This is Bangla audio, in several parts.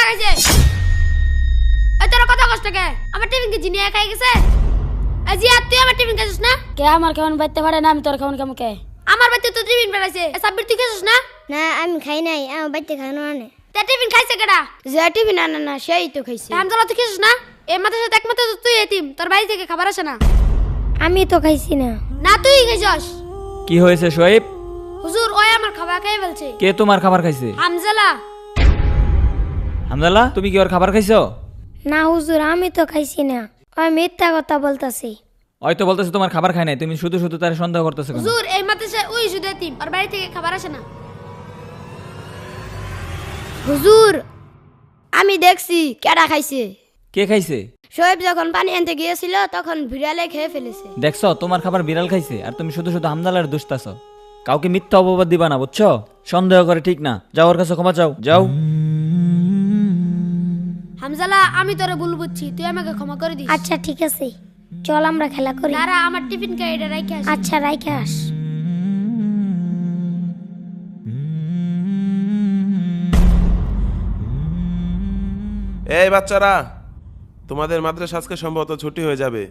খাইছে। এই তোর কথা কষ্ট কে? আমার টিফিন কি জিনিয়া খাই গেছে? এই জিয়া তুই আমার টিফিন খাইছিস না? কে আমার কেমন বাইতে পারে না, আমি তোর কেমন কেমন কে? আমার বাচ্চা তো টিফিন বেড়াইছে। সাব্বির তুই খাইছিস না? না আমি খাই নাই, আমার বাড়িতে খানো আনে। তে টিফিন খাইছে কেডা? যে টিফিন আনে না সেই তো খাইছে। হামজালা তুই খাইছিস না? এই মাথার সাথে একমাত্র তুই এতিম, তোর বাড়ি থেকে খাবার আসে না। আমি তো খাইছি না। না তুই খাইছস। কি হয়েছে শোয়েব? হুজুর ওই আমার খাবার খেয়ে ফেলছে। কে তোমার খাবার খাইছে? হামজালা। হামদাল্লাহ, তুমি কি ওর খাবার খাইছো? না হুজুর, আমি তো খাইছি না। ওই মিথ্যা কথা বলতাছি। হয়তো বলতেছে তোমার খাবার খায় নাই, তুমি শুধু শুধু তার সন্দেহ করতেছো কেন? হুজুর এই মাদ্রাসায় ওই শুধু এতিম, ওর বাড়ি থেকে খাবার আসে না। হুজুর আমি দেখছি কেডা খাইছে। কে খাইছে? শোয়েব যখন পানি আনতে গিয়েছিল তখন বিড়ালে খেয়ে ফেলেছে। দেখছো তোমার খাবার বিড়াল খাইছে, আর তুমি শুধু শুধু হামদাল্লার দুষ্টাছো। কাউকে মিথ্যা অপবাদ দিবা না, বুঝছো? সন্দেহ করে ঠিক না। যাও ওর কাছে ক্ষমা চাও, যাও। হামজালা আমি তোরে ভুল বুঝছি, তুই আমাকে ক্ষমা করে দিস। আচ্ছা ঠিক আছে, চল আমরা খেলা করি। দাঁড়া আমার টিফিন খাই এটা রাইখে আসি। আচ্ছা রাইখে আস। এই বাচ্চারা, তোমাদের মাদ্রাসা আজকে সম্ভবত ছুটি হয়ে যাবে।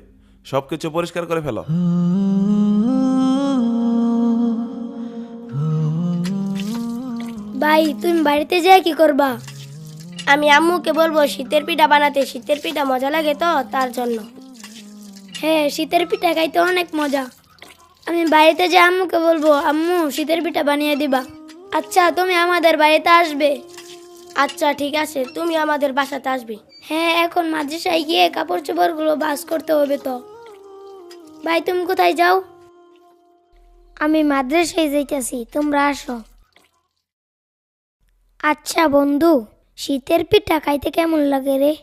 সবকিছু পরিষ্কার করে ফেলো। ভাই তুমি বাড়িতে যেয়ে কি করবা? আমি আম্মুকে বলবো শীতের পিঠা বানাতে, শীতের পিঠা মজা লাগে তো তার জন্য। হ্যাঁ শীতের পিঠা খাইতে অনেক মজা। আমি বাড়িতে যে আম্মুকে বলবো আম্মু শীতের পিঠা বানিয়ে দিবা। আচ্ছা তুমি আমাদের বাড়িতে আসবে? আচ্ছা ঠিক আছে, তুমি আমাদের বাসাতে আসবে। হ্যাঁ এখন মাদ্রাসায় গিয়ে কাপড় চোপড়গুলো ভাঁজ করতে হবে তো। ভাই তুমি কোথায় যাও? আমি মাদ্রাসায় যাইতেছি, তোমরা আসো। আচ্ছা বন্ধু, শীতের পিঠা খাইতে কেমন লাগে রে?